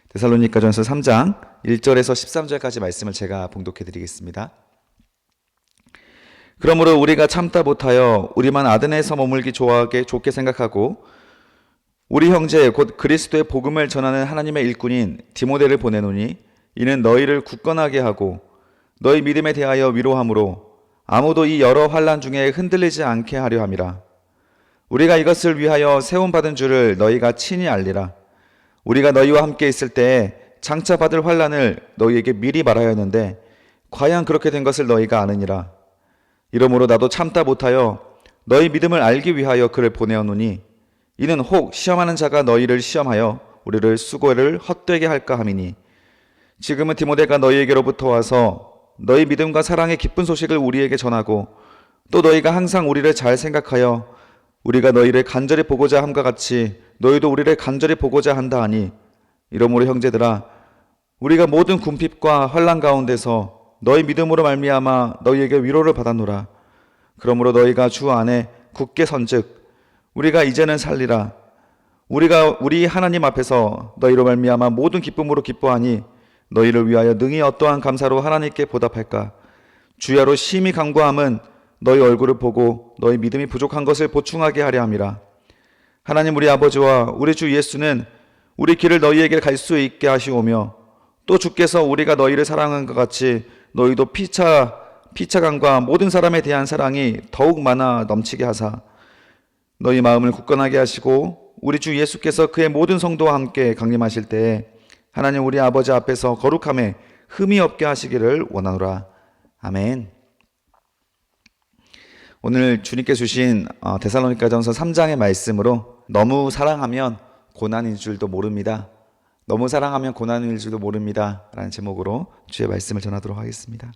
데살로니가전서 3장 1절에서 13절까지 말씀을 제가 봉독해 드리겠습니다. 그러므로 우리가 참다 못하여 우리만 아덴에서 머물기 좋게 생각하고 우리 형제 곧 그리스도의 복음을 전하는 하나님의 일꾼인 디모데를 보내노니 이는 너희를 굳건하게 하고 너희 믿음에 대하여 위로함으로 아무도 이 여러 환난 중에 흔들리지 않게 하려 함이라. 우리가 이것을 위하여 세움받은 줄을 너희가 친히 알리라. 우리가 너희와 함께 있을 때에 장차 받을 환난을 너희에게 미리 말하였는데 과연 그렇게 된 것을 너희가 아느니라. 이러므로 나도 참다 못하여 너희 믿음을 알기 위하여 그를 보내었노니 이는 혹 시험하는 자가 너희를 시험하여 우리를 수고를 헛되게 할까 함이니 지금은 디모데가 너희에게로부터 와서 너희 믿음과 사랑의 기쁜 소식을 우리에게 전하고 또 너희가 항상 우리를 잘 생각하여 우리가 너희를 간절히 보고자 함과 같이 너희도 우리를 간절히 보고자 한다 하니 이러므로 형제들아 우리가 모든 궁핍과 환난 가운데서 너희 믿음으로 말미암아 너희에게 위로를 받았노라. 그러므로 너희가 주 안에 굳게 선즉 우리가 이제는 살리라. 우리가 우리 하나님 앞에서 너희로 말미암아 모든 기쁨으로 기뻐하니 너희를 위하여 능히 어떠한 감사로 하나님께 보답할까. 주야로 심히 간구함은 너희 얼굴을 보고 너희 믿음이 부족한 것을 보충하게 하려 함이라. 하나님 우리 아버지와 우리 주 예수는 우리 길을 너희에게 갈 수 있게 하시오며 또 주께서 우리가 너희를 사랑한 것 같이 너희도 피차간과 모든 사람에 대한 사랑이 더욱 많아 넘치게 하사 너희 마음을 굳건하게 하시고 우리 주 예수께서 그의 모든 성도와 함께 강림하실 때에 하나님 우리 아버지 앞에서 거룩함에 흠이 없게 하시기를 원하노라. 아멘. 오늘 주님께 주신 데살로니가전서 3장의 말씀으로 너무 사랑하면 고난인 줄도 모릅니다. 너무 사랑하면 고난일 줄도 모릅니다 라는 제목으로 주의 말씀을 전하도록 하겠습니다.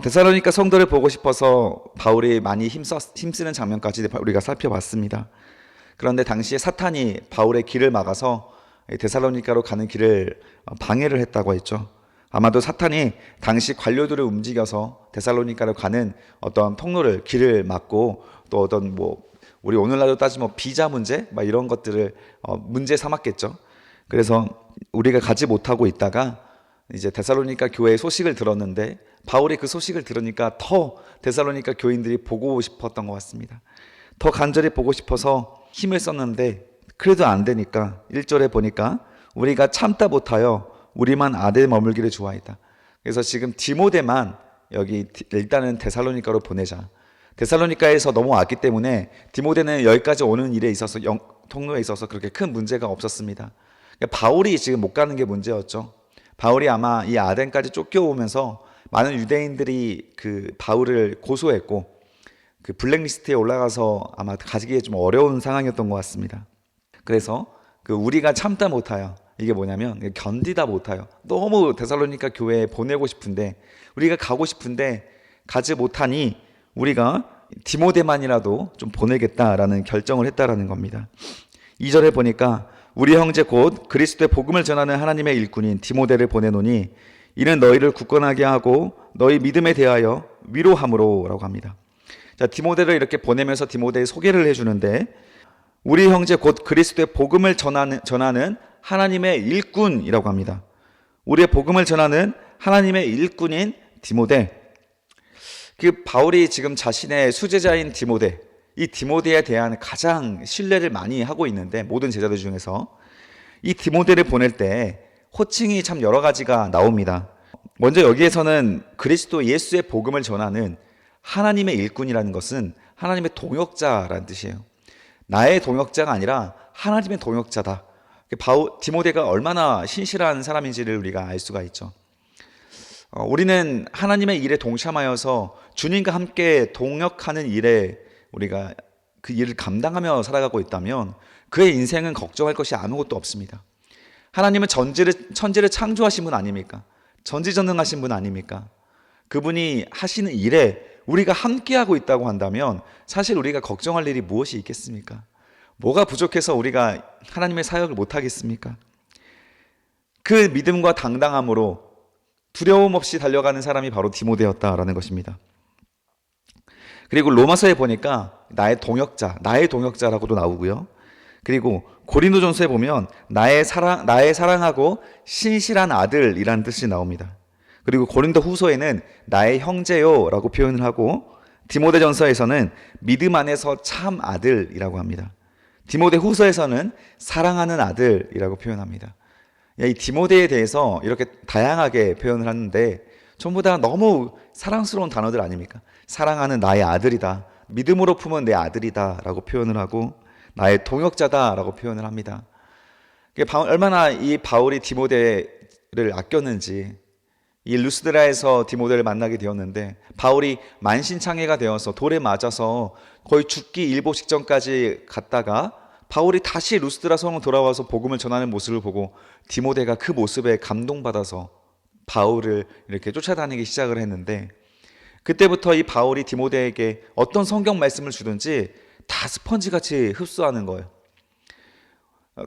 데살로니가 성도를 보고 싶어서 바울이 많이 힘쓰는 장면까지 우리가 살펴봤습니다. 그런데 당시에 사탄이 바울의 길을 막아서 데살로니가로 가는 길을 방해를 했다고 했죠. 아마도 사탄이 당시 관료들을 움직여서 데살로니가로 가는 어떤 통로를 길을 막고 또 어떤 우리 오늘날로 따지면 비자 문제 막 이런 것들을 문제 삼았겠죠. 그래서 우리가 가지 못하고 있다가 이제 데살로니가 교회의 소식을 들었는데 바울이 그 소식을 들으니까 더 데살로니가 교인들이 보고 싶었던 것 같습니다. 더 간절히 보고 싶어서 힘을 썼는데 그래도 안 되니까 1절에 보니까 우리가 참다 못하여 우리만 아덴에 머물기를 좋아했다. 그래서 지금 디모데만 여기 일단은 데살로니가로 보내자. 데살로니가에서 넘어왔기 때문에 디모데는 여기까지 오는 일에 있어서 통로에 있어서 그렇게 큰 문제가 없었습니다. 바울이 지금 못 가는 게 문제였죠. 바울이 아마 이 아덴까지 쫓겨오면서 많은 유대인들이 그 바울을 고소했고 그 블랙리스트에 올라가서 아마 가지기에 좀 어려운 상황이었던 것 같습니다. 그래서 그 우리가 참다 못하여 이게 뭐냐면 견디다 못하여 너무 데살로니가 교회에 보내고 싶은데 우리가 가고 싶은데 가지 못하니 우리가 디모데만이라도 좀 보내겠다라는 결정을 했다라는 겁니다. 2절에 보니까 우리 형제 곧 그리스도의 복음을 전하는 하나님의 일꾼인 디모데를 보내노니 이는 너희를 굳건하게 하고 너희 믿음에 대하여 위로함으로 라고 합니다. 자, 디모데를 이렇게 보내면서 디모데의 소개를 해주는데 우리 형제 곧 그리스도의 복음을 전하는 하나님의 일꾼이라고 합니다. 우리의 복음을 전하는 하나님의 일꾼인 디모데. 그 바울이 지금 자신의 수제자인 디모데, 이 디모데에 대한 가장 신뢰를 많이 하고 있는데 모든 제자들 중에서 이 디모데를 보낼 때 호칭이 참 여러 가지가 나옵니다. 먼저 여기에서는 그리스도 예수의 복음을 전하는 하나님의 일꾼이라는 것은 하나님의 동역자라는 뜻이에요. 나의 동역자가 아니라 하나님의 동역자다. 디모데가 얼마나 신실한 사람인지를 우리가 알 수가 있죠. 우리는 하나님의 일에 동참하여서 주님과 함께 동역하는 일에 우리가 그 일을 감당하며 살아가고 있다면 그의 인생은 걱정할 것이 아무것도 없습니다. 하나님은 천지를 창조하신 분 아닙니까? 전지전능하신 분 아닙니까? 그분이 하시는 일에 우리가 함께하고 있다고 한다면 사실 우리가 걱정할 일이 무엇이 있겠습니까? 뭐가 부족해서 우리가 하나님의 사역을 못하겠습니까? 그 믿음과 당당함으로 두려움 없이 달려가는 사람이 바로 디모데였다라는 것입니다. 그리고 로마서에 보니까 나의 동역자라고도 나오고요. 그리고 고린도전서에 보면 나의 사랑하고 신실한 아들이라는 뜻이 나옵니다. 그리고 고린도 후서에는 나의 형제요라고 표현을 하고 디모데전서에서는 믿음 안에서 참 아들이라고 합니다. 디모데 후서에서는 사랑하는 아들이라고 표현합니다. 이 디모데에 대해서 이렇게 다양하게 표현을 하는데 전부 다 너무 사랑스러운 단어들 아닙니까? 사랑하는 나의 아들이다. 믿음으로 품은 내 아들이다 라고 표현을 하고 나의 동역자다 라고 표현을 합니다. 얼마나 이 바울이 디모데를 아꼈는지, 이 루스드라에서 디모데를 만나게 되었는데 바울이 만신창이가 되어서 돌에 맞아서 거의 죽기 일보 직전까지 갔다가 바울이 다시 루스드라 성으로 돌아와서 복음을 전하는 모습을 보고 디모데가 그 모습에 감동받아서 바울을 이렇게 쫓아다니기 시작을 했는데, 그때부터 이 바울이 디모데에게 어떤 성경 말씀을 주든지 다 스펀지같이 흡수하는 거예요.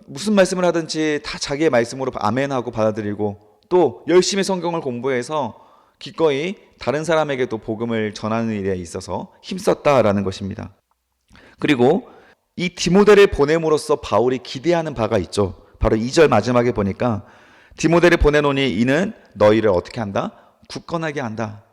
무슨 말씀을 하든지 다 자기의 말씀으로 아멘하고 받아들이고 또 열심히 성경을 공부해서 기꺼이 다른 사람에게도 복음을 전하는 일에 있어서 힘썼다라는 것입니다. 그리고 이 디모데를 보냄으로써 바울이 기대하는 바가 있죠. 바로 2절 마지막에 보니까 디모데를 보내노니 이는 너희를 어떻게 한다? 굳건하게 한다.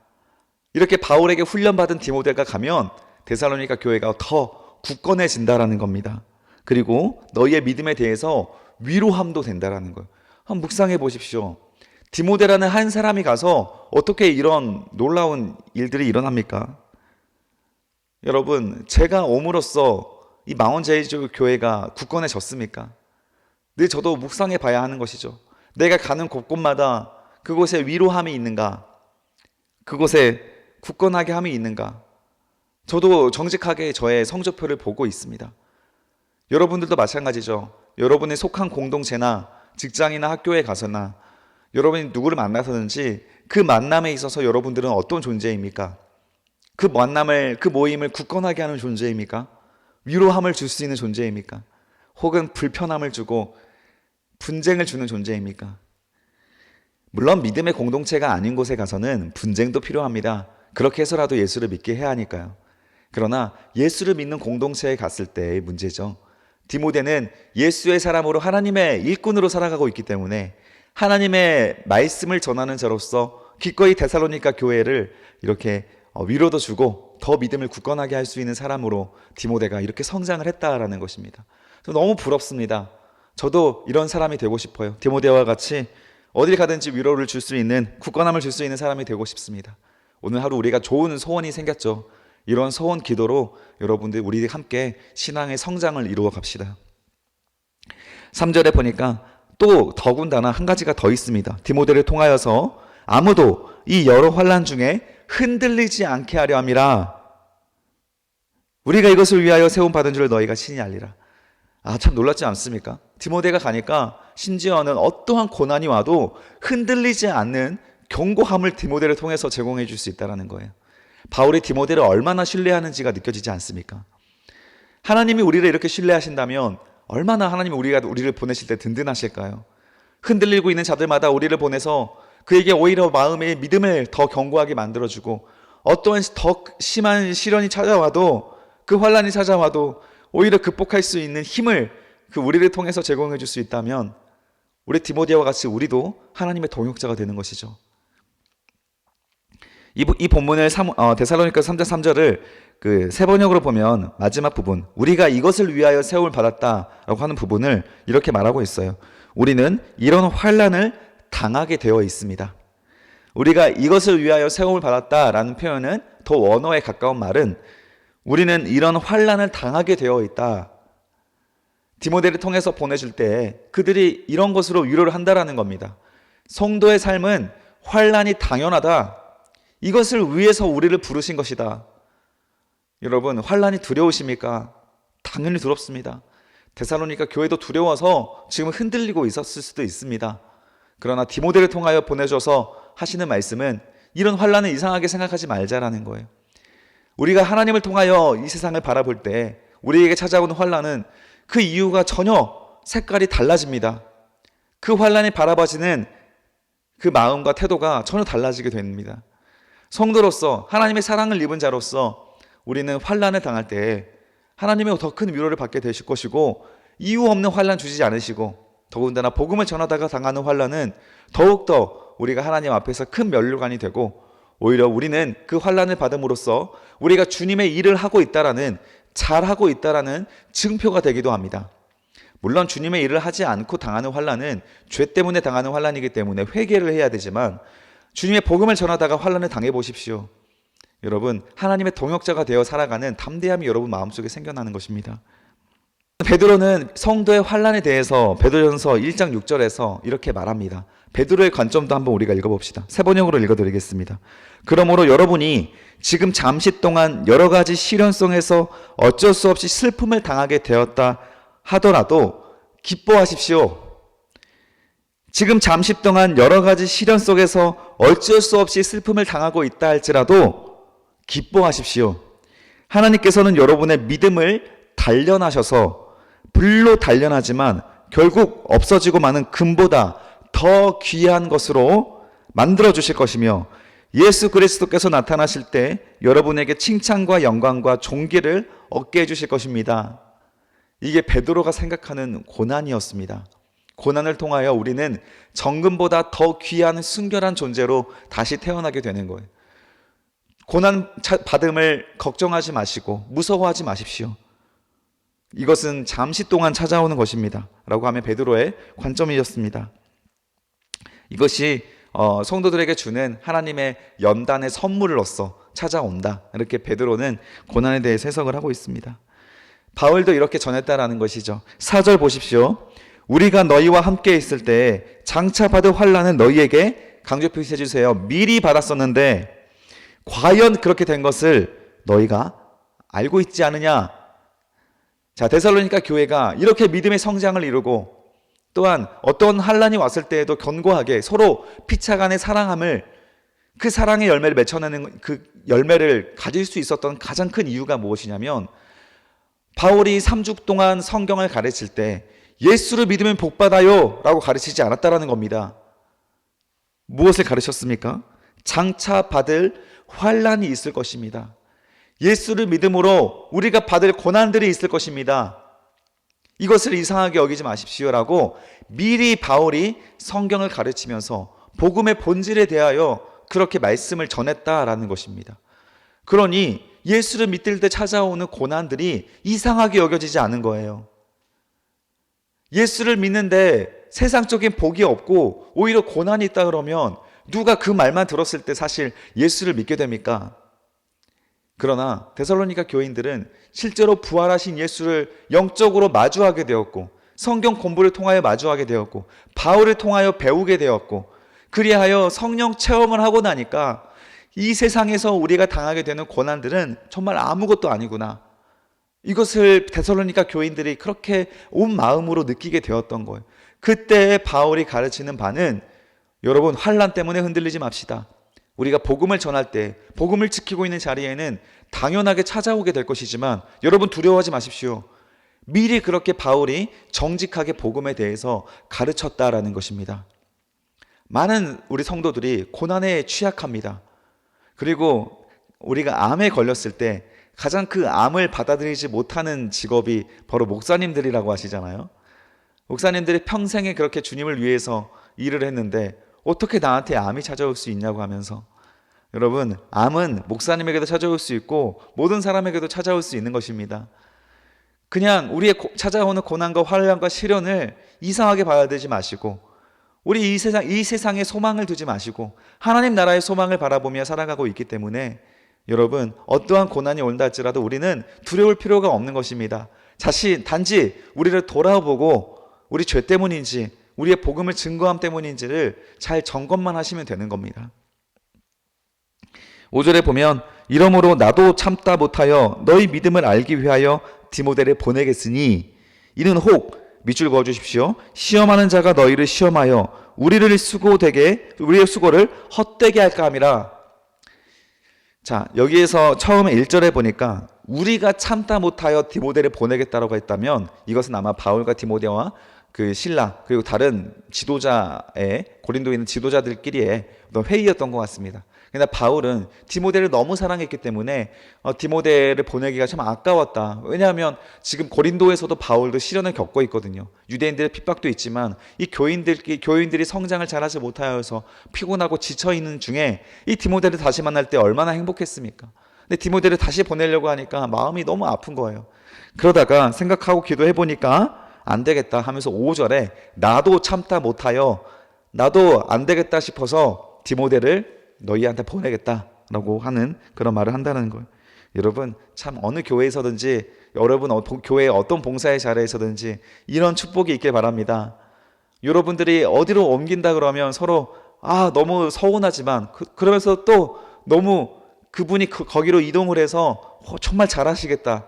이렇게 바울에게 훈련받은 디모데가 가면 데살로니가 교회가 더 굳건해진다라는 겁니다. 그리고 너희의 믿음에 대해서 위로함도 된다라는 거예요. 한번 묵상해 보십시오. 디모데라는 한 사람이 가서 어떻게 이런 놀라운 일들이 일어납니까? 여러분, 제가 옴으로써 이 망원제일교 교회가 굳건해졌습니까? 늘 저도 묵상해 봐야 하는 것이죠. 내가 가는 곳곳마다 그곳에 위로함이 있는가? 그곳에 굳건하게 함이 있는가? 저도 정직하게 저의 성적표를 보고 있습니다. 여러분들도 마찬가지죠. 여러분이 속한 공동체나 직장이나 학교에 가서나 여러분이 누구를 만나서든지 그 만남에 있어서 여러분들은 어떤 존재입니까? 그 만남을, 그 모임을 굳건하게 하는 존재입니까? 위로함을 줄 수 있는 존재입니까? 혹은 불편함을 주고 분쟁을 주는 존재입니까? 물론 믿음의 공동체가 아닌 곳에 가서는 분쟁도 필요합니다. 그렇게 해서라도 예수를 믿게 해야 하니까요. 그러나 예수를 믿는 공동체에 갔을 때의 문제죠. 디모데는 예수의 사람으로 하나님의 일꾼으로 살아가고 있기 때문에 하나님의 말씀을 전하는 자로서 기꺼이 데살로니가 교회를 이렇게 위로도 주고 더 믿음을 굳건하게 할 수 있는 사람으로 디모데가 이렇게 성장을 했다라는 것입니다. 너무 부럽습니다. 저도 이런 사람이 되고 싶어요. 디모데와 같이 어딜 가든지 위로를 줄 수 있는, 굳건함을 줄 수 있는 사람이 되고 싶습니다. 오늘 하루 우리가 좋은 소원이 생겼죠. 이런 소원 기도로 여러분들 우리 함께 신앙의 성장을 이루어 갑시다. 3절에 보니까 또 더군다나 한 가지가 더 있습니다. 디모데를 통하여서 아무도 이 여러 환난 중에 흔들리지 않게 하려 함이라. 우리가 이것을 위하여 세움 받은 줄 너희가 친히 알리라. 참 놀랍지 않습니까? 디모데가 가니까 심지어는 어떠한 고난이 와도 흔들리지 않는 견고함을 디모데를 통해서 제공해 줄 수 있다는 거예요. 바울이 디모데를 얼마나 신뢰하는지가 느껴지지 않습니까? 하나님이 우리를 이렇게 신뢰하신다면 얼마나 하나님이 우리를 보내실 때 든든하실까요? 흔들리고 있는 자들마다 우리를 보내서 그에게 오히려 마음의 믿음을 더 견고하게 만들어주고 어떠한 더 심한 시련이 찾아와도 그 환난이 찾아와도 오히려 극복할 수 있는 힘을 우리를 통해서 제공해 줄 수 있다면 우리 디모데와 같이 우리도 하나님의 동역자가 되는 것이죠. 이 본문을 데살로니가서 3장 3절을 그 세 번역으로 보면 마지막 부분, 우리가 이것을 위하여 세움을 받았다라고 하는 부분을 이렇게 말하고 있어요. 우리는 이런 환난을 당하게 되어 있습니다. 우리가 이것을 위하여 세움을 받았다라는 표현은 더 원어에 가까운 말은 우리는 이런 환난을 당하게 되어 있다. 디모데를 통해서 보내줄 때 그들이 이런 것으로 위로를 한다라는 겁니다. 성도의 삶은 환난이 당연하다. 이것을 위해서 우리를 부르신 것이다. 여러분, 환난이 두려우십니까? 당연히 두렵습니다. 데살로니가 교회도 두려워서 지금 흔들리고 있었을 수도 있습니다. 그러나 디모데를 통하여 보내줘서 하시는 말씀은 이런 환난을 이상하게 생각하지 말자라는 거예요. 우리가 하나님을 통하여 이 세상을 바라볼 때 우리에게 찾아오는 환난은 그 이유가 전혀 색깔이 달라집니다. 그 환난이 바라봐지는 그 마음과 태도가 전혀 달라지게 됩니다. 성도로서 하나님의 사랑을 입은 자로서 우리는 환난을 당할 때 하나님의 더 큰 위로를 받게 되실 것이고 이유 없는 환난 주지 않으시고, 더군다나 복음을 전하다가 당하는 환난은 더욱더 우리가 하나님 앞에서 큰 면류관이 되고, 오히려 우리는 그 환난을 받음으로써 우리가 주님의 일을 하고 있다라는, 잘하고 있다라는 증표가 되기도 합니다. 물론 주님의 일을 하지 않고 당하는 환난은 죄 때문에 당하는 환난이기 때문에 회개를 해야 되지만, 주님의 복음을 전하다가 환난을 당해 보십시오. 여러분, 하나님의 동역자가 되어 살아가는 담대함이 여러분 마음속에 생겨나는 것입니다. 베드로는 성도의 환난에 대해서 베드로전서 1장 6절에서 이렇게 말합니다. 베드로의 관점도 한번 우리가 읽어봅시다. 세 번역으로 읽어드리겠습니다. 그러므로 여러분이 지금 잠시 동안 여러 가지 시련 속에서 어쩔 수 없이 슬픔을 당하게 되었다 하더라도 기뻐하십시오. 지금 잠시 동안 여러 가지 시련 속에서 어쩔 수 없이 슬픔을 당하고 있다 할지라도 기뻐하십시오. 하나님께서는 여러분의 믿음을 단련하셔서 불로 단련하지만 결국 없어지고 마는 금보다 더 귀한 것으로 만들어 주실 것이며, 예수 그리스도께서 나타나실 때 여러분에게 칭찬과 영광과 존귀를 얻게 해주실 것입니다. 이게 베드로가 생각하는 고난이었습니다. 고난을 통하여 우리는 정금보다 더 귀한 순결한 존재로 다시 태어나게 되는 거예요. 고난 받음을 걱정하지 마시고 무서워하지 마십시오. 이것은 잠시 동안 찾아오는 것입니다 라고 하면 베드로의 관점이었습니다. 이것이 성도들에게 주는 하나님의 연단의 선물로서 찾아온다, 이렇게 베드로는 고난에 대해서 해석을 하고 있습니다. 바울도 이렇게 전했다라는 것이죠. 4절 보십시오. 우리가 너희와 함께 있을 때 장차 받을 환난은 너희에게, 강조 표시해 주세요, 미리 받았었는데 과연 그렇게 된 것을 너희가 알고 있지 않느냐. 자, 데살로니가 교회가 이렇게 믿음의 성장을 이루고, 또한 어떤 환난이 왔을 때에도 견고하게 서로 피차간의 사랑함을, 그 사랑의 열매를 맺혀내는 그 열매를 가질 수 있었던 가장 큰 이유가 무엇이냐면, 바울이 3주 동안 성경을 가르칠 때 예수를 믿으면 복받아요 라고 가르치지 않았다라는 겁니다. 무엇을 가르쳤습니까? 장차 받을 환난이 있을 것입니다. 예수를 믿음으로 우리가 받을 고난들이 있을 것입니다. 이것을 이상하게 여기지 마십시오라고 미리 바울이 성경을 가르치면서 복음의 본질에 대하여 그렇게 말씀을 전했다라는 것입니다. 그러니 예수를 믿을 때 찾아오는 고난들이 이상하게 여겨지지 않은 거예요. 예수를 믿는데 세상적인 복이 없고 오히려 고난이 있다 그러면 누가 그 말만 들었을 때 사실 예수를 믿게 됩니까? 그러나 데살로니가 교인들은 실제로 부활하신 예수를 영적으로 마주하게 되었고, 성경 공부를 통하여 마주하게 되었고, 바울을 통하여 배우게 되었고, 그리하여 성령 체험을 하고 나니까 이 세상에서 우리가 당하게 되는 고난들은 정말 아무것도 아니구나, 이것을 데살로니가 교인들이 그렇게 온 마음으로 느끼게 되었던 거예요. 그때 바울이 가르치는 바는, 여러분, 환난 때문에 흔들리지 맙시다. 우리가 복음을 전할 때, 복음을 지키고 있는 자리에는 당연하게 찾아오게 될 것이지만 여러분 두려워하지 마십시오. 미리 그렇게 바울이 정직하게 복음에 대해서 가르쳤다라는 것입니다. 많은 우리 성도들이 고난에 취약합니다. 그리고 우리가 암에 걸렸을 때 가장 그 암을 받아들이지 못하는 직업이 바로 목사님들이라고 하시잖아요. 목사님들이 평생에 그렇게 주님을 위해서 일을 했는데 어떻게 나한테 암이 찾아올 수 있냐고 하면서, 여러분, 암은 목사님에게도 찾아올 수 있고 모든 사람에게도 찾아올 수 있는 것입니다. 그냥 우리의 찾아오는 고난과 환난과 시련을 이상하게 받아들이지 마시고, 우리 이 세상에 소망을 두지 마시고 하나님 나라의 소망을 바라보며 살아가고 있기 때문에 여러분, 어떠한 고난이 온다 할지라도 우리는 두려울 필요가 없는 것입니다. 단지 우리를 돌아보고 우리 죄 때문인지 우리의 복음을 증거함 때문인지를 잘 점검만 하시면 되는 겁니다. 5절에 보면, 이러므로 나도 참다 못하여 너희 믿음을 알기 위하여 디모데를 보내겠으니 이는 혹, 밑줄 그어주십시오, 시험하는 자가 너희를 시험하여 우리의 수고를 헛되게 할까 함이라. 자, 여기에서 처음에 1절에 보니까 우리가 참다 못하여 디모데를 보내겠다라고 했다면, 이것은 아마 바울과 디모데와 그 신라 그리고 다른 지도자의, 고린도에 있는 지도자들끼리의 어떤 회의였던 것 같습니다. 근데 바울은 디모데를 너무 사랑했기 때문에 디모데를 보내기가 참 아까웠다. 왜냐하면 지금 고린도에서도 바울도 시련을 겪고 있거든요. 유대인들의 핍박도 있지만 이 교인들이 성장을 잘하지 못하여서 피곤하고 지쳐 있는 중에 이 디모데를 다시 만날 때 얼마나 행복했습니까? 근데 디모데를 다시 보내려고 하니까 마음이 너무 아픈 거예요. 그러다가 생각하고 기도해 보니까 안 되겠다 하면서 5절에 나도 참다 못하여 나도 안 되겠다 싶어서 디모데를 너희한테 보내겠다라고 하는 그런 말을 한다는 거예요. 여러분 참 어느 교회에서든지 여러분 교회의 어떤 봉사의 자리에서든지 이런 축복이 있길 바랍니다. 여러분들이 어디로 옮긴다 그러면 서로 너무 서운하지만 그러면서 또 너무 그분이 거기로 이동을 해서 정말 잘하시겠다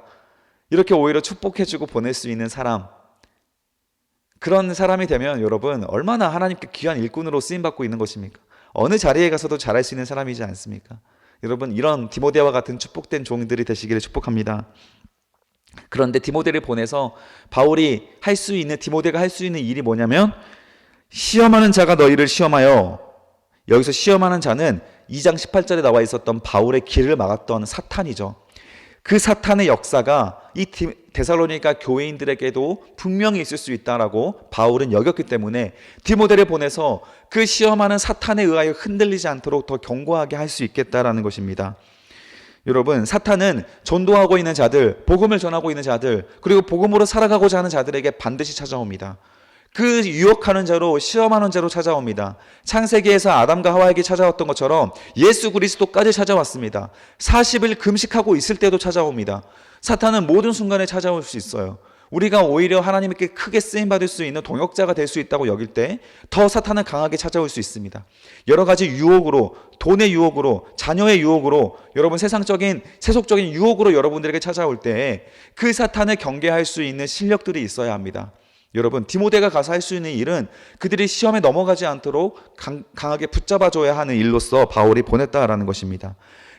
이렇게 오히려 축복해주고 보낼 수 있는 사람, 그런 사람이 되면 여러분 얼마나 하나님께 귀한 일꾼으로 쓰임받고 있는 것입니까? 어느 자리에 가서도 잘할 수 있는 사람이지 않습니까? 여러분 이런 디모데와 같은 축복된 종들이 되시기를 축복합니다. 그런데 디모데를 보내서 디모데가 할 수 있는 일이 뭐냐면 시험하는 자가 너희를 시험하여, 여기서 시험하는 자는 2장 18절에 나와 있었던 바울의 길을 막았던 사탄이죠. 그 사탄의 역사가 이 데살로니가 교회인들에게도 분명히 있을 수 있다라고 바울은 여겼기 때문에 디모데를 보내서 그 시험하는 사탄에 의하여 흔들리지 않도록 더 견고하게 할 수 있겠다라는 것입니다. 여러분 사탄은 전도하고 있는 자들, 복음을 전하고 있는 자들, 그리고 복음으로 살아가고자 하는 자들에게 반드시 찾아옵니다. 그 유혹하는 자로, 시험하는 자로 찾아옵니다. 창세기에서 아담과 하와에게 찾아왔던 것처럼 예수 그리스도까지 찾아왔습니다. 40일 금식하고 있을 때도 찾아옵니다. 사탄은 모든 순간에 찾아올 수 있어요. 우리가 오히려 하나님께 크게 쓰임받을 수 있는 동역자가 될 수 있다고 여길 때 더 사탄은 강하게 찾아올 수 있습니다. 여러 가지 유혹으로, 돈의 유혹으로, 자녀의 유혹으로, 여러분 세속적인 유혹으로 여러분들에게 찾아올 때 그 사탄을 경계할 수 있는 실력들이 있어야 합니다. 여러분 디모데가 가서 할 수 있는 일은 그들이 시험에 넘어가지 않도록 강하게 붙잡아줘야 하는 일로서 바울이 보냈다라는 것입니다.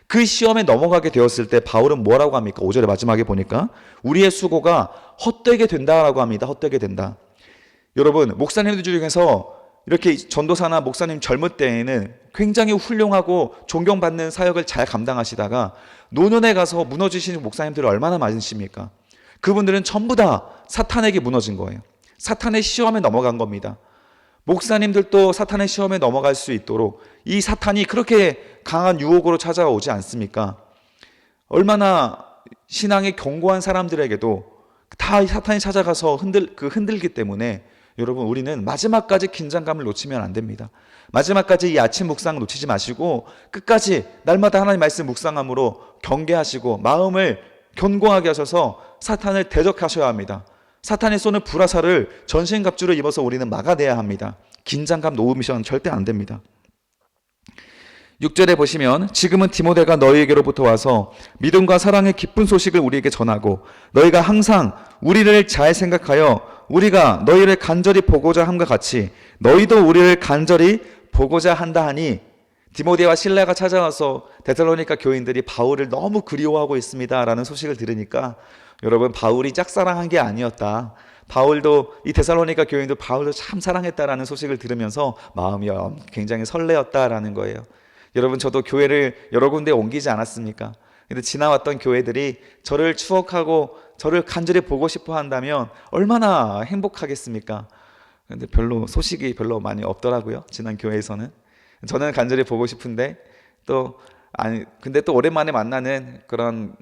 그 시험에 넘어가게 되었을 때 바울은 뭐라고 합니까? 5절의 마지막에 보니까 우리의 수고가 헛되게 된다라고 합니다. 헛되게 된다. 여러분 목사님들 중에서 이렇게 전도사나 목사님 젊을 때에는 굉장히 훌륭하고 존경받는 사역을 잘 감당하시다가 노년에 가서 무너지시는 목사님들이 얼마나 많으십니까? 그분들은 전부 다 사탄에게 무너진 거예요. 사탄의 시험에 넘어간 겁니다. 목사님들도 사탄의 시험에 넘어갈 수 있도록 이 사탄이 그렇게 강한 유혹으로 찾아오지 않습니까? 얼마나 신앙이 견고한 사람들에게도 다 사탄이 찾아가서 흔들기 때문에 여러분 우리는 마지막까지 긴장감을 놓치면 안 됩니다. 마지막까지 이 아침 묵상 놓치지 마시고 끝까지 날마다 하나님 말씀 묵상함으로 경계하시고 마음을 견고하게 하셔서 사탄을 대적하셔야 합니다. 사탄이 쏘는 불화살을 전신갑주를 입어서 우리는 막아내야 합니다. 긴장감 놓으시면 절대 안 됩니다. 6절에 보시면 지금은 디모데가 너희에게로부터 와서 믿음과 사랑의 기쁜 소식을 우리에게 전하고 너희가 항상 우리를 잘 생각하여 우리가 너희를 간절히 보고자 함과 같이 너희도 우리를 간절히 보고자 한다 하니, 디모데와 실라가 찾아와서 데살로니가 교인들이 바울을 너무 그리워하고 있습니다라는 소식을 들으니까 여러분 바울이 짝사랑한 게 아니었다. 바울도 이 데살로니가 교인도 바울도 참 사랑했다라는 소식을 들으면서 마음이 굉장히 설레었다라는 거예요. 여러분 저도 교회를 여러 군데 옮기지 않았습니까? 근데 지나왔던 교회들이 저를 추억하고 저를 간절히 보고 싶어 한다면 얼마나 행복하겠습니까? 근데 소식이 별로 많이 없더라고요. 지난 교회에서는. 저는 간절히 보고 싶은데 근데 또 오랜만에 만나는 그런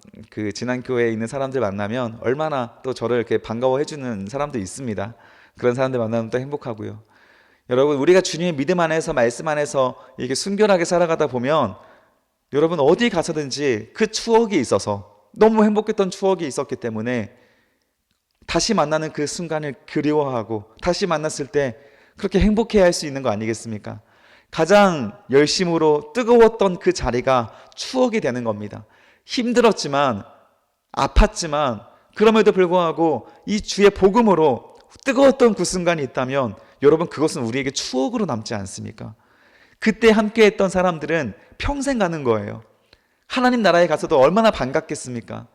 지난 교회에 있는 사람들 만나면 얼마나 또 저를 이렇게 반가워해주는 사람도 있습니다. 그런 사람들 만나면 또 행복하고요. 여러분 우리가 주님의 믿음 안에서 말씀 안에서 이렇게 순결하게 살아가다 보면 여러분 어디 가서든지 그 추억이 있어서 너무 행복했던 추억이 있었기 때문에 다시 만나는 그 순간을 그리워하고 다시 만났을 때 그렇게 행복해야 할 수 있는 거 아니겠습니까? 가장 열심으로 뜨거웠던 그 자리가 추억이 되는 겁니다. 힘들었지만 아팠지만 그럼에도 불구하고 이 주의 복음으로 뜨거웠던 그 순간이 있다면 여러분 그것은 우리에게 추억으로 남지 않습니까? 그때 함께했던 사람들은 평생 가는 거예요. 하나님 나라에 가서도 얼마나 반갑겠습니까?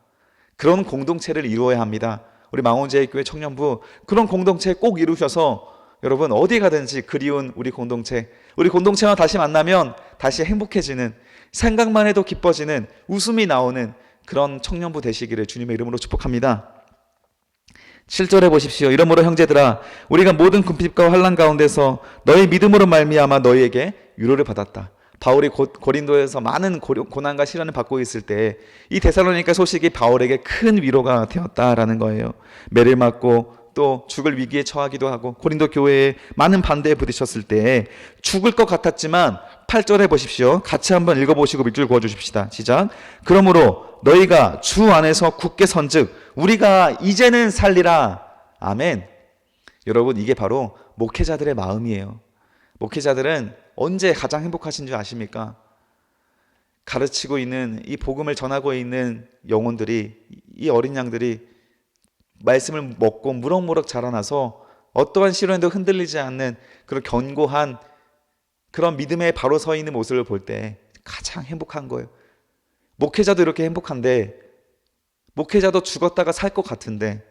그런 공동체를 이루어야 합니다. 우리 망원제일교회 청년부 그런 공동체 꼭 이루셔서 여러분 어디 가든지 그리운 우리 공동체와 다시 만나면 다시 행복해지는, 생각만 해도 기뻐지는, 웃음이 나오는 그런 청년부 되시기를 주님의 이름으로 축복합니다. 7절에 보십시오. 이러므로 형제들아, 우리가 모든 궁핍과 환난 가운데서 너희 믿음으로 말미암아 너희에게 위로를 받았다. 바울이 고린도에서 많은 고난과 시련을 받고 있을 때 이 데살로니가 소식이 바울에게 큰 위로가 되었다라는 거예요. 매를 맞고 또 죽을 위기에 처하기도 하고 고린도 교회에 많은 반대에 부딪혔을 때 죽을 것 같았지만 8절에 보십시오. 같이 한번 읽어보시고 밑줄 그어주십시다. 시작. 그러므로 너희가 주 안에서 굳게 선즉 우리가 이제는 살리라. 아멘. 여러분, 이게 바로 목회자들의 마음이에요. 목회자들은 언제 가장 행복하신 줄 아십니까? 가르치고 있는, 이 복음을 전하고 있는 영혼들이, 이 어린 양들이 말씀을 먹고 무럭무럭 자라나서 어떠한 시련에도 흔들리지 않는 그런 견고한 그런 믿음에 바로 서 있는 모습을 볼 때 가장 행복한 거예요. 목회자도 이렇게 행복한데, 목회자도 죽었다가 살 것 같은데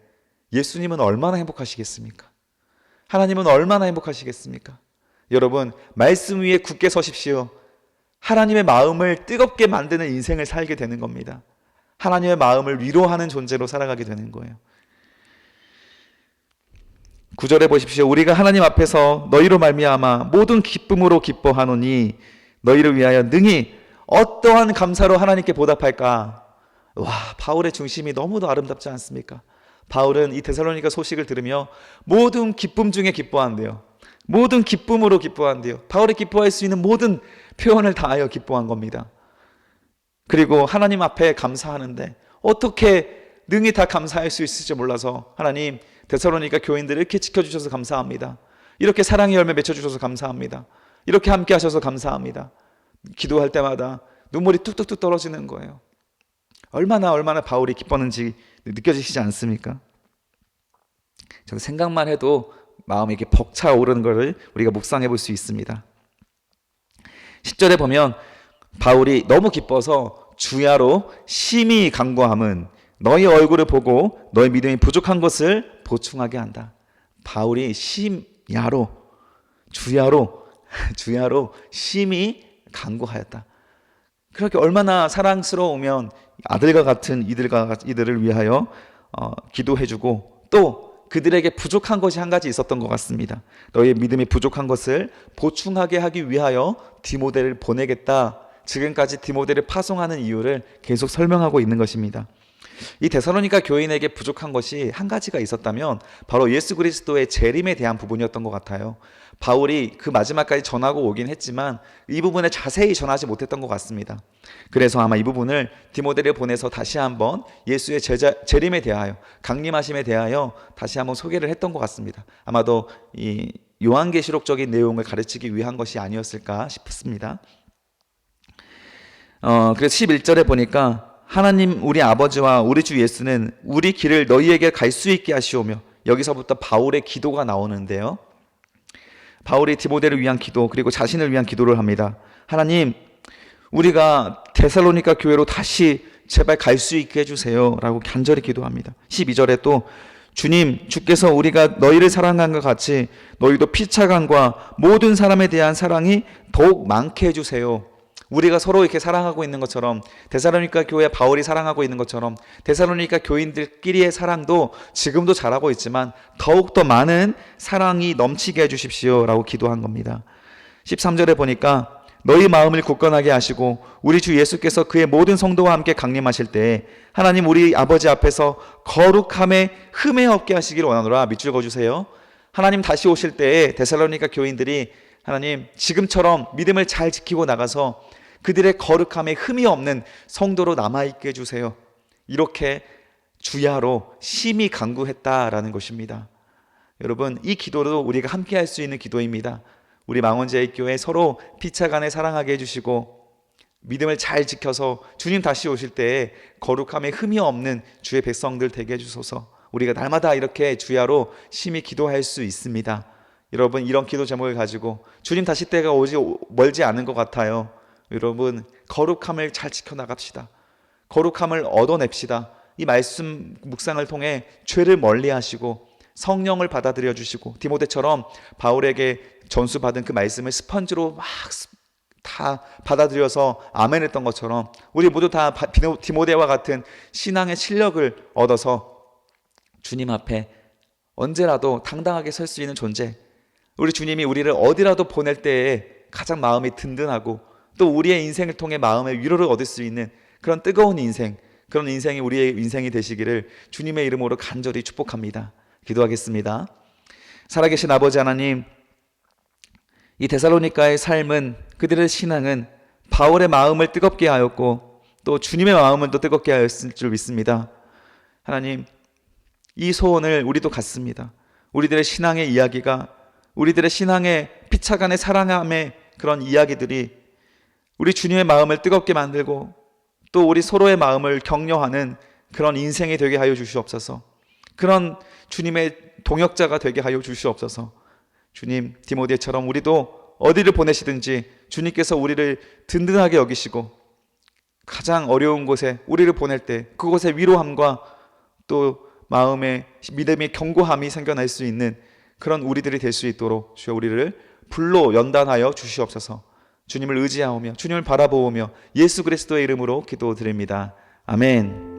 예수님은 얼마나 행복하시겠습니까? 하나님은 얼마나 행복하시겠습니까? 여러분, 말씀 위에 굳게 서십시오. 하나님의 마음을 뜨겁게 만드는 인생을 살게 되는 겁니다. 하나님의 마음을 위로하는 존재로 살아가게 되는 거예요. 9절에 보십시오. 우리가 하나님 앞에서 너희로 말미암아 모든 기쁨으로 기뻐하노니 너희를 위하여 능히 어떠한 감사로 하나님께 보답할까? 와, 바울의 중심이 너무도 아름답지 않습니까? 바울은 이 데살로니가 소식을 들으며 모든 기쁨 중에 기뻐한대요. 모든 기쁨으로 기뻐한대요. 바울이 기뻐할 수 있는 모든 표현을 다하여 기뻐한 겁니다. 그리고 하나님 앞에 감사하는데 어떻게 능히 다 감사할 수 있을지 몰라서, 하나님, 데살로니가 교인들을 이렇게 지켜주셔서 감사합니다. 이렇게 사랑의 열매 맺혀주셔서 감사합니다. 이렇게 함께 하셔서 감사합니다. 기도할 때마다 눈물이 뚝뚝뚝 떨어지는 거예요. 얼마나 바울이 기뻤는지 느껴지시지 않습니까? 저는 생각만 해도 마음이 이렇게 벅차오르는 것을 우리가 묵상해 볼 수 있습니다. 10절에 보면 바울이 너무 기뻐서 주야로 심히 간구함은 너희 얼굴을 보고 너희 믿음이 부족한 것을 보충하게 한다. 바울이 주야로 심히 간구하였다. 그렇게 얼마나 사랑스러우면 아들과 같은 이들을 위하여 기도해주고, 또 그들에게 부족한 것이 한 가지 있었던 것 같습니다. 너희의 믿음이 부족한 것을 보충하게 하기 위하여 디모데를 보내겠다. 지금까지 디모데를 파송하는 이유를 계속 설명하고 있는 것입니다. 이 데살로니가 교인에게 부족한 것이 한 가지가 있었다면 바로 예수 그리스도의 재림에 대한 부분이었던 것 같아요. 바울이 그 마지막까지 전하고 오긴 했지만 이 부분에 자세히 전하지 못했던 것 같습니다. 그래서 아마 이 부분을 디모데를 보내서 다시 한번 예수의 재림에 대하여, 강림하심에 대하여 다시 한번 소개를 했던 것 같습니다. 아마도 이 요한계시록적인 내용을 가르치기 위한 것이 아니었을까 싶습니다. 그래서 11절에 보니까 하나님 우리 아버지와 우리 주 예수는 우리 길을 너희에게 갈 수 있게 하시오며, 여기서부터 바울의 기도가 나오는데요. 바울이 디모데를 위한 기도, 그리고 자신을 위한 기도를 합니다. 하나님, 우리가 데살로니가 교회로 다시 제발 갈 수 있게 해주세요 라고 간절히 기도합니다. 12절에 또 주님, 주께서 우리가 너희를 사랑한 것 같이 너희도 피차간과 모든 사람에 대한 사랑이 더욱 많게 해주세요. 우리가 서로 이렇게 사랑하고 있는 것처럼, 데살로니가 교회 바울이 사랑하고 있는 것처럼 데살로니가 교인들끼리의 사랑도 지금도 잘하고 있지만 더욱더 많은 사랑이 넘치게 해주십시오 라고 기도한 겁니다. 13절에 보니까 너희 마음을 굳건하게 하시고 우리 주 예수께서 그의 모든 성도와 함께 강림하실 때 하나님 우리 아버지 앞에서 거룩함에 흠에 없게 하시기를 원하노라. 밑줄 그어주세요. 하나님 다시 오실 때에 데살로니가 교인들이 하나님 지금처럼 믿음을 잘 지키고 나가서 그들의 거룩함에 흠이 없는 성도로 남아있게 해주세요. 이렇게 주야로 심히 간구했다라는 것입니다. 여러분, 이 기도도 우리가 함께 할 수 있는 기도입니다. 우리 망원제일교회 서로 피차간에 사랑하게 해주시고 믿음을 잘 지켜서 주님 다시 오실 때에 거룩함에 흠이 없는 주의 백성들 되게 해주소서. 우리가 날마다 이렇게 주야로 심히 기도할 수 있습니다. 여러분, 이런 기도 제목을 가지고 주님 다시 때가 멀지 않은 것 같아요. 여러분, 거룩함을 잘 지켜나갑시다. 거룩함을 얻어냅시다. 이 말씀 묵상을 통해 죄를 멀리하시고 성령을 받아들여 주시고 디모데처럼 바울에게 전수받은 그 말씀을 스펀지로 막 다 받아들여서 아멘했던 것처럼 우리 모두 다 디모데와 같은 신앙의 실력을 얻어서 주님 앞에 언제라도 당당하게 설 수 있는 존재, 우리 주님이 우리를 어디라도 보낼 때에 가장 마음이 든든하고 또 우리의 인생을 통해 마음의 위로를 얻을 수 있는 그런 뜨거운 인생, 그런 인생이 우리의 인생이 되시기를 주님의 이름으로 간절히 축복합니다. 기도하겠습니다. 살아계신 아버지 하나님, 이 데살로니가의 삶은, 그들의 신앙은 바울의 마음을 뜨겁게 하였고 또 주님의 마음을 또 뜨겁게 하였을 줄 믿습니다. 하나님, 이 소원을 우리도 갖습니다. 우리들의 신앙의 이야기가, 우리들의 신앙의 피차간의 사랑함의 그런 이야기들이 우리 주님의 마음을 뜨겁게 만들고 또 우리 서로의 마음을 격려하는 그런 인생이 되게 하여 주시옵소서. 그런 주님의 동역자가 되게 하여 주시옵소서. 주님, 디모데처럼 우리도 어디를 보내시든지 주님께서 우리를 든든하게 여기시고 가장 어려운 곳에 우리를 보낼 때 그곳에 위로함과 또 마음의 믿음의 견고함이 생겨날 수 있는 그런 우리들이 될 수 있도록 주여 우리를 불로 연단하여 주시옵소서. 주님을 의지하오며 주님을 바라보며 예수 그리스도의 이름으로 기도드립니다. 아멘.